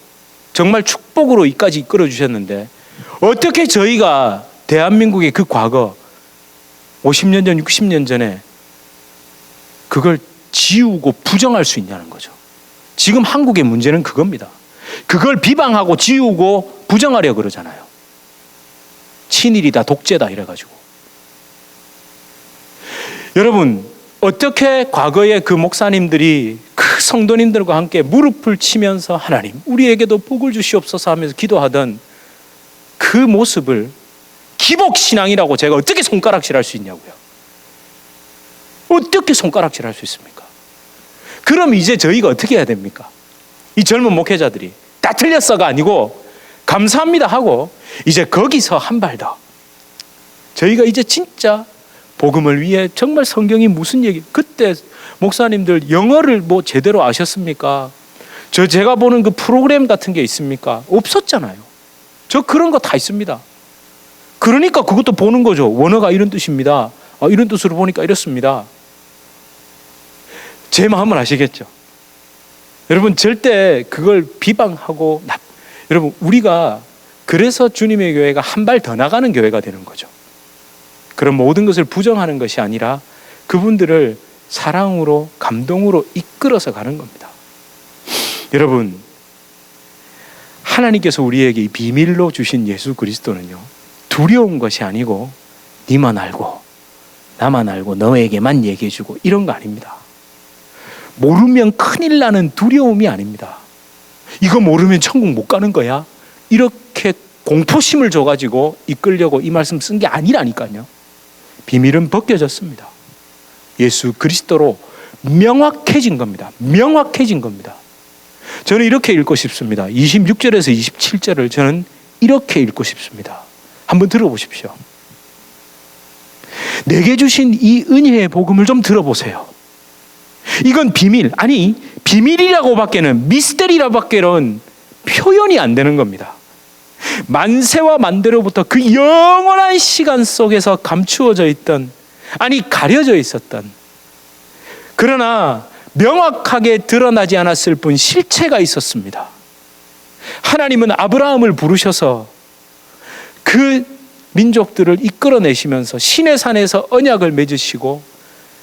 정말 축복으로 이까지 이끌어 주셨는데, 어떻게 저희가 대한민국의 그 과거 50년 전 60년 전에 그걸 지우고 부정할 수 있냐는 거죠. 지금 한국의 문제는 그겁니다. 그걸 비방하고 지우고 부정하려 그러잖아요. 친일이다, 독재다 이래가지고. 여러분, 어떻게 과거에 그 목사님들이 그 성도님들과 함께 무릎을 치면서 하나님 우리에게도 복을 주시옵소서 하면서 기도하던 그 모습을 기복신앙이라고 제가 어떻게 손가락질할 수 있냐고요. 어떻게 손가락질할 수 있습니까? 그럼 이제 저희가 어떻게 해야 됩니까? 이 젊은 목회자들이 다 틀렸어가 아니고 감사합니다 하고 이제 거기서 한 발 더, 저희가 이제 진짜 복음을 위해 정말 성경이 무슨 얘기, 그때 목사님들 영어를 뭐 제대로 아셨습니까? 제가 보는 그 프로그램 같은 게 있습니까? 없었잖아요. 저 그런 거 다 있습니다. 그러니까 그것도 보는 거죠. 원어가 이런 뜻입니다. 이런 뜻으로 보니까 이렇습니다. 제 마음을 아시겠죠? 여러분 절대 그걸 비방하고 여러분 우리가 그래서 주님의 교회가 한 발 더 나가는 교회가 되는 거죠. 그런 모든 것을 부정하는 것이 아니라 그분들을 사랑으로 감동으로 이끌어서 가는 겁니다. 여러분 하나님께서 우리에게 이 비밀로 주신 예수 그리스도는요 두려운 것이 아니고 니만 알고 나만 알고 너에게만 얘기해주고 이런 거 아닙니다. 모르면 큰일 나는 두려움이 아닙니다. 이거 모르면 천국 못 가는 거야 이렇게 공포심을 줘가지고 이끌려고 이 말씀 쓴 게 아니라니까요. 비밀은 벗겨졌습니다. 예수 그리스도로 명확해진 겁니다. 명확해진 겁니다. 저는 이렇게 읽고 싶습니다. 26절에서 27절을 저는 이렇게 읽고 싶습니다. 한번 들어보십시오. 내게 주신 이 은혜의 복음을 좀 들어보세요. 이건 비밀, 아니 비밀이라고밖에는 미스테리라고밖에는 표현이 안 되는 겁니다. 만세와 만대로부터 그 영원한 시간 속에서 감추어져 있던, 아니 가려져 있었던, 그러나 명확하게 드러나지 않았을 뿐 실체가 있었습니다. 하나님은 아브라함을 부르셔서 그 민족들을 이끌어내시면서 시내 산에서 언약을 맺으시고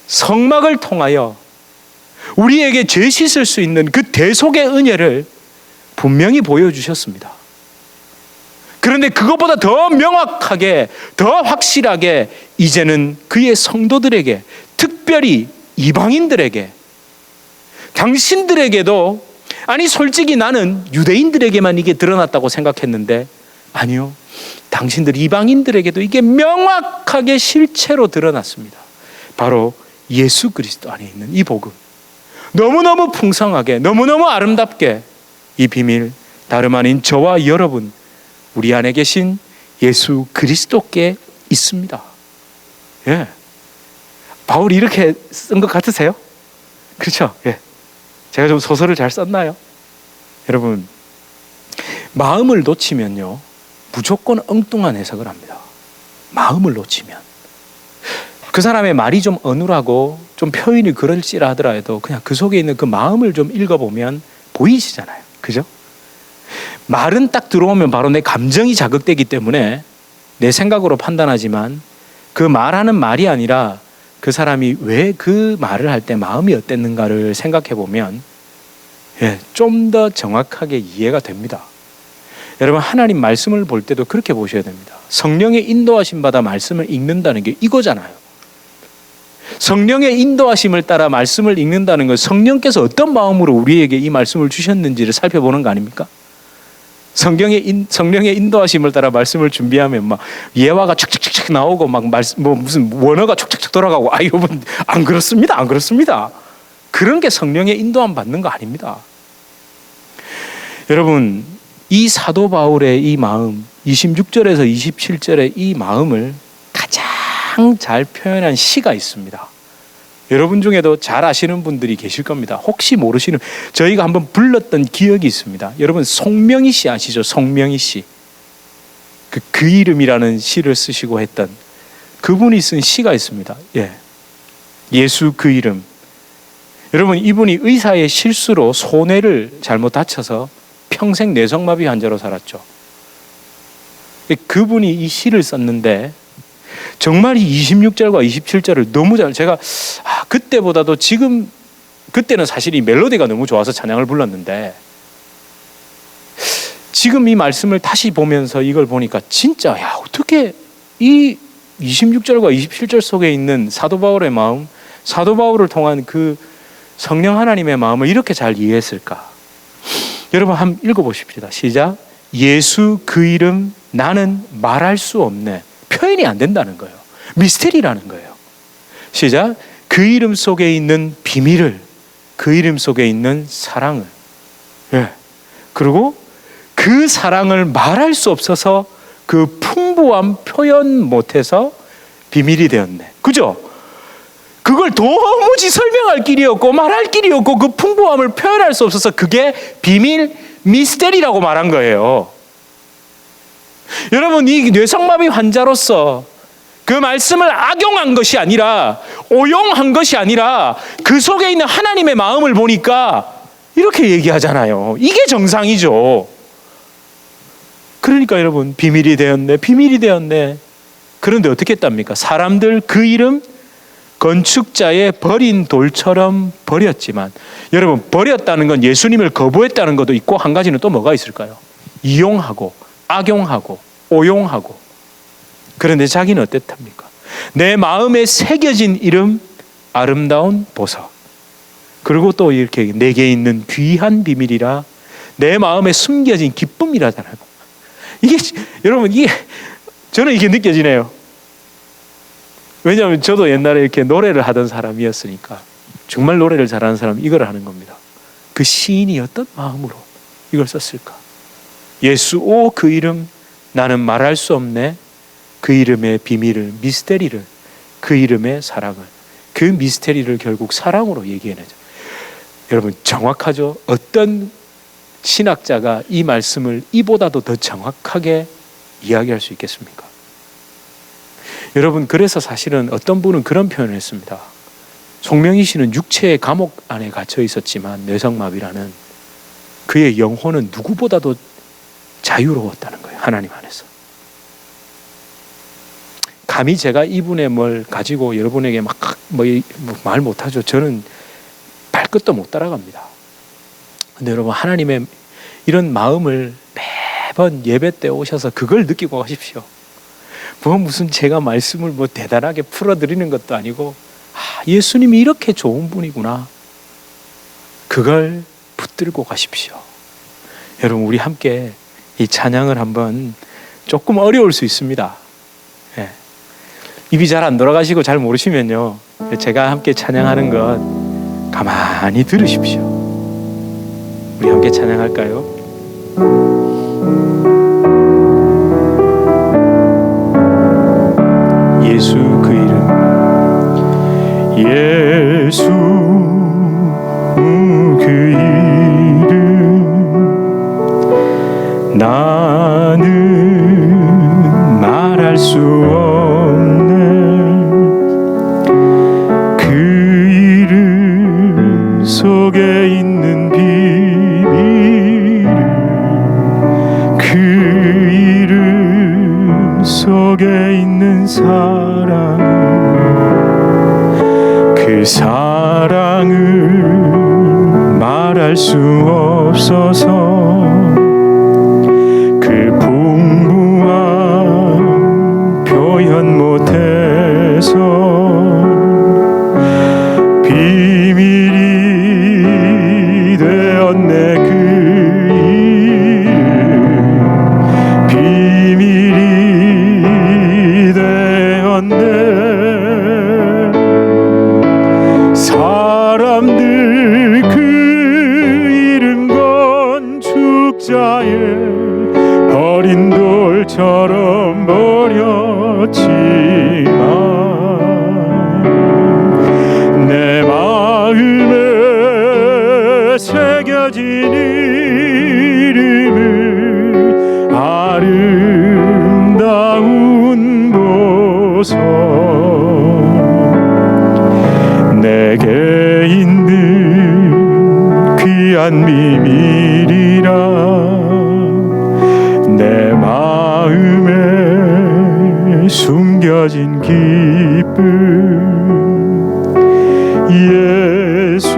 성막을 통하여 우리에게 죄 씻을 수 있는 그 대속의 은혜를 분명히 보여주셨습니다. 그런데 그것보다 더 명확하게, 더 확실하게 이제는 그의 성도들에게, 특별히 이방인들에게, 당신들에게도, 아니 솔직히 나는 유대인들에게만 이게 드러났다고 생각했는데 아니요, 당신들 이방인들에게도 이게 명확하게 실체로 드러났습니다. 바로 예수 그리스도 안에 있는 이 복음, 너무너무 풍성하게, 너무너무 아름답게 이 비밀, 다름 아닌 저와 여러분, 우리 안에 계신 예수 그리스도께 있습니다. 예. 바울이 이렇게 쓴 것 같으세요? 그렇죠? 예. 제가 좀 소설을 잘 썼나요? 여러분, 마음을 놓치면요 무조건 엉뚱한 해석을 합니다. 마음을 놓치면 그 사람의 말이 좀 어눌하고 좀 표현이 그럴지라 하더라도 그냥 그 속에 있는 그 마음을 좀 읽어보면 보이시잖아요. 그죠? 말은 딱 들어오면 바로 내 감정이 자극되기 때문에 내 생각으로 판단하지만 그 말하는 말이 아니라 그 사람이 왜 그 말을 할 때 마음이 어땠는가를 생각해 보면 좀 더 정확하게 이해가 됩니다. 여러분, 하나님 말씀을 볼 때도 그렇게 보셔야 됩니다. 성령의 인도하심 받아 말씀을 읽는다는 게 이거잖아요. 성령의 인도하심을 따라 말씀을 읽는다는 건 성령께서 어떤 마음으로 우리에게 이 말씀을 주셨는지를 살펴보는 거 아닙니까? 성령의 인도하심을 따라 말씀을 준비하면 막 예화가 촥촥촥 나오고 막 무슨 원어가 촥촥촥 돌아가고, 여러분 안 그렇습니다. 안 그렇습니다. 그런 게 성령의 인도함 받는 거 아닙니다. 여러분, 이 사도 바울의 이 마음, 26절에서 27절의 이 마음을 가장 잘 표현한 시가 있습니다. 여러분 중에도 잘 아시는 분들이 계실 겁니다. 혹시 모르시는, 저희가 한번 불렀던 기억이 있습니다. 여러분, 송명희 씨 아시죠? 송명희 씨. 그 이름이라는 시를 쓰시고 했던 그분이 쓴 시가 있습니다. 예수 그 이름. 여러분, 이분이 의사의 실수로 손해를 잘못 다쳐서 평생 뇌성마비 환자로 살았죠. 그분이 이 시를 썼는데 정말 이 26절과 27절을 너무 제가 그때보다도 그때는 사실 이 멜로디가 너무 좋아서 찬양을 불렀는데 지금 이 말씀을 다시 보면서 이걸 보니까 진짜 어떻게 이 26절과 27절 속에 있는 사도 바울의 마음, 사도 바울을 통한 그 성령 하나님의 마음을 이렇게 잘 이해했을까? 여러분 한번 읽어보십시다. 시작. 예수 그 이름 나는 말할 수 없네. 표현이 안 된다는 거예요. 미스테리라는 거예요. 시작. 그 이름 속에 있는 비밀을, 그 이름 속에 있는 사랑을, 그리고 그 사랑을 말할 수 없어서 그 풍부함 표현 못해서 비밀이 되었네. 그죠? 그걸 도무지 설명할 길이 없고 말할 길이 없고 그 풍부함을 표현할 수 없어서 그게 비밀, 미스테리라고 말한 거예요. 여러분, 이 뇌성마비 환자로서 그 말씀을 악용한 것이 아니라, 오용한 것이 아니라 그 속에 있는 하나님의 마음을 보니까 이렇게 얘기하잖아요. 이게 정상이죠. 그러니까 여러분, 비밀이 되었네, 비밀이 되었네. 그런데 어떻게 했답니까? 사람들 그 이름 건축자의 버린 돌처럼 버렸지만, 여러분, 버렸다는 건 예수님을 거부했다는 것도 있고, 한 가지는 또 뭐가 있을까요? 이용하고 악용하고 오용하고. 그런데 자기는 어땠답니까? 내 마음에 새겨진 이름, 아름다운 보석, 그리고 또 이렇게 내게 있는 귀한 비밀이라 내 마음에 숨겨진 기쁨이라잖아요. 이게 여러분, 이게 저는 이게 느껴지네요. 왜냐하면 저도 옛날에 이렇게 노래를 하던 사람이었으니까, 정말 노래를 잘하는 사람은 이걸 하는 겁니다. 그 시인이 어떤 마음으로 이걸 썼을까? 예수, 오 그 이름, 나는 말할 수 없네. 그 이름의 비밀을, 미스테리를, 그 이름의 사랑을, 그 미스테리를 결국 사랑으로 얘기해내죠. 여러분, 정확하죠? 어떤 신학자가 이 말씀을 이보다도 더 정확하게 이야기할 수 있겠습니까? 여러분, 그래서 사실은 어떤 분은 그런 표현을 했습니다. 송명희 씨는 육체의 감옥 안에 갇혀 있었지만, 뇌성마비라는, 그의 영혼은 누구보다도 자유로웠다는 거예요. 하나님 안에서. 감히 제가 이분의 뭘 가지고 여러분에게 막 말 못하죠. 저는 발끝도 못 따라갑니다. 근데 여러분, 하나님의 이런 마음을 매번 예배 때 오셔서 그걸 느끼고 가십시오. 뭐 무슨 제가 말씀을 뭐 대단하게 풀어드리는 것도 아니고, 예수님이 이렇게 좋은 분이구나, 그걸 붙들고 가십시오. 여러분, 우리 함께 이 찬양을 한번, 조금 어려울 수 있습니다. 예. 입이 잘 안 돌아가시고 잘 모르시면요, 제가 함께 찬양하는 것 가만히 들으십시오. 우리 함께 찬양할까요? 예수 그 이름, 예수 그 이름, 나는 말할 수 없네. 그 이름 속에 있는 비밀을, 그 이름 속에 있는 사랑, 그 사랑을 말할 수 없어서, 그 풍부한 표현 못해서 비밀이 되었네. 그 이름 비밀이 되었네. 사람들 그 이름 건축자의 버린 돌처럼 버렸지만, 내 마음에 새겨진 이름을, 아름다운 보석, 내게 있는 귀한 비밀이라 내 마음에 숨겨진 기쁨. 예수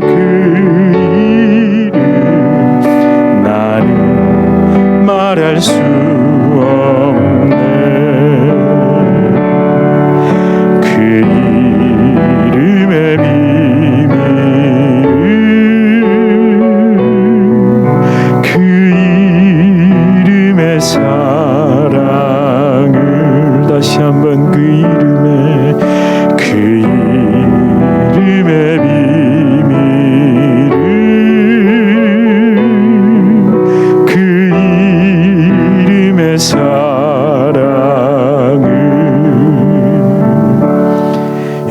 그 이름, 나는 말할 수 없네. 그 이름의 비밀을, 그 이름의 사랑을, 다시 한번 그 이름의, 그 이름의 비밀을, 그 이름의 사랑을.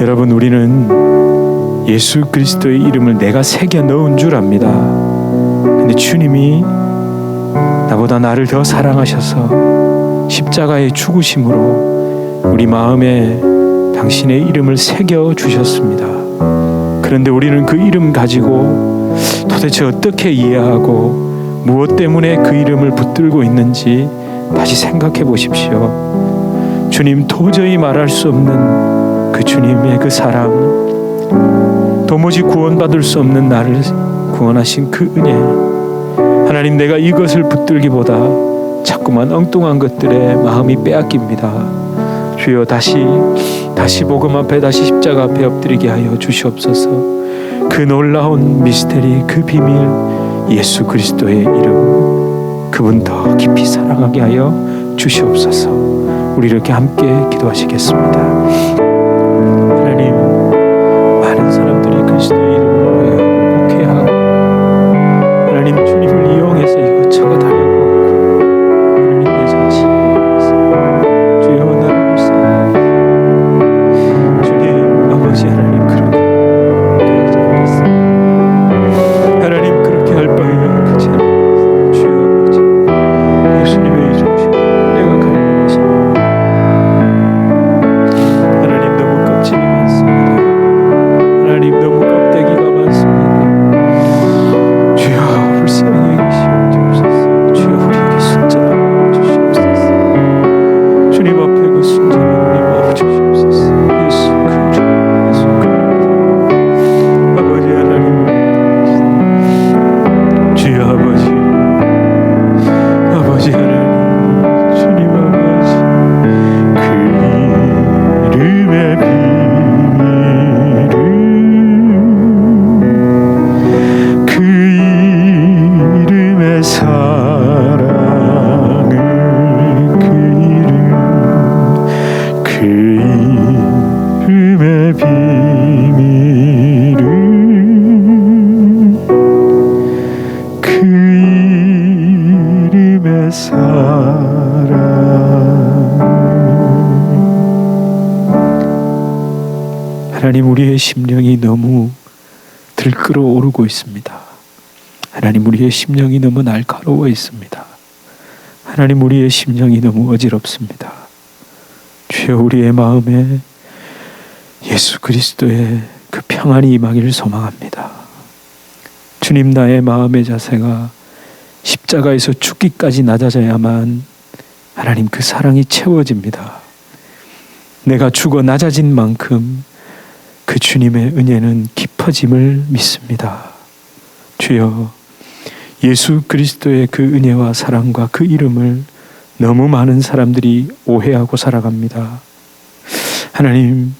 여러분, 우리는 예수 그리스도의 이름을 내가 새겨 넣은 줄 압니다. 근데 주님이 나보다 나를 더 사랑하셔서 십자가의 죽으심으로 우리 마음에 당신의 이름을 새겨 주셨습니다. 그런데 우리는 그 이름 가지고 도대체 어떻게 이해하고 무엇 때문에 그 이름을 붙들고 있는지 다시 생각해 보십시오. 주님, 도저히 말할 수 없는 그 주님의 그 사랑, 도무지 구원받을 수 없는 나를 구원하신 그 은혜, 하나님, 내가 이것을 붙들기보다 자꾸만 엉뚱한 것들에 마음이 빼앗깁니다. 주여, 다시 복음 앞에, 다시 십자가 앞에 엎드리게 하여 주시옵소서. 그 놀라운 미스테리, 그 비밀, 예수 그리스도의 이름, 그분 더 깊이 사랑하게 하여 주시옵소서. 우리 이렇게 함께 기도하시겠습니다. 하나님, 많은 사람들이 그리스도의 이름을 오해하고 목회하고 하나님, 주님을 이용해서 이것저것 하려고 하나님, 내 자신 주여 나를 불쌍히 주님 아버지, 하나님, 그렇게 하지 않겠습니다. 하나님, 그렇게 할 바에야 그렇지 않겠습니다. 주여 아버지, 예수님의 이름 주여 내가 갈망하십니다. 하나님, 너무 껍질이 많습니다. 하나님, 너무 껍데기가 많습니다. 주여 불쌍히 여기시옵 주옵소서. 주여 우리에게 순전한 마음 주시옵소서. 주님 앞에 그 순전한 우리 마음 주시옵소서. 예수 그 주, 예수 그 아버지 하나님, 주여 아버지, 아버지 하나님, 주님 아버지, 그 이름의 비밀을, 그 이름의 사랑을, 그 이름의 비밀을, 그 이름의 사랑. 하나님, 우리의 심령이 너무 들끓어 오르고 있습니다. 하나님, 우리의 심령이 너무 날카로워 있습니다. 하나님, 우리의 심령이 너무 어지럽습니다. 주여, 우리의 마음에 예수 그리스도의 그 평안이 임하기를 소망합니다. 주님, 나의 마음의 자세가 십자가에서 죽기까지 낮아져야만 하나님 그 사랑이 채워집니다. 내가 죽어 낮아진 만큼 그 주님의 은혜는 깊어짐을 믿습니다. 주여, 예수 그리스도의 그 은혜와 사랑과 그 이름을 너무 많은 사람들이 오해하고 살아갑니다. 하나님,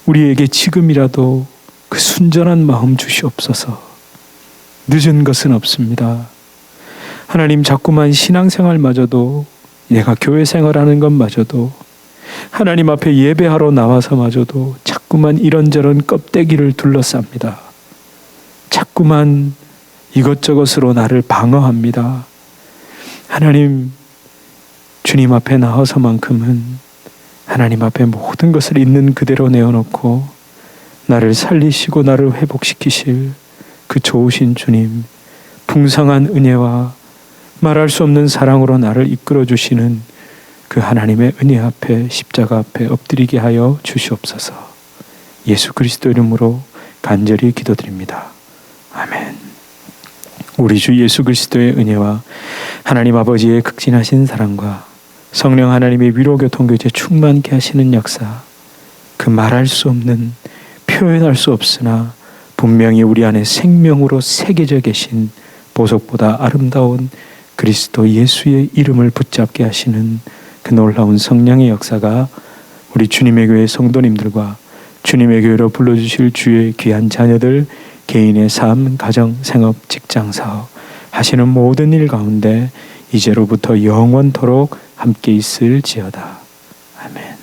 우리에게 지금이라도 그 순전한 마음 주시옵소서. 늦은 것은 없습니다. 하나님, 자꾸만 신앙생활마저도, 내가 교회 생활하는 것마저도, 하나님 앞에 예배하러 나와서마저도 자꾸만 이런저런 껍데기를 둘러쌉니다. 자꾸만 이것저것으로 나를 방어합니다. 하나님, 주님 앞에 나와서만큼은 하나님 앞에 모든 것을 있는 그대로 내어놓고 나를 살리시고 나를 회복시키실 그 좋으신 주님, 풍성한 은혜와 말할 수 없는 사랑으로 나를 이끌어 주시는 그 하나님의 은혜 앞에, 십자가 앞에 엎드리게 하여 주시옵소서. 예수 그리스도 이름으로 간절히 기도드립니다. 아멘. 우리 주 예수 그리스도의 은혜와 하나님 아버지의 극진하신 사랑과 성령 하나님의 위로교통교제 충만케 하시는 역사, 그 말할 수 없는, 표현할 수 없으나 분명히 우리 안에 생명으로 새겨져 계신 보석보다 아름다운 그리스도 예수의 이름을 붙잡게 하시는 그 놀라운 성령의 역사가 우리 주님의 교회 성도님들과 주님의 교회로 불러주실 주의 귀한 자녀들 개인의 삶, 가정, 생업, 직장, 사업 하시는 모든 일 가운데 이제로부터 영원토록 함께 있을지어다. 아멘.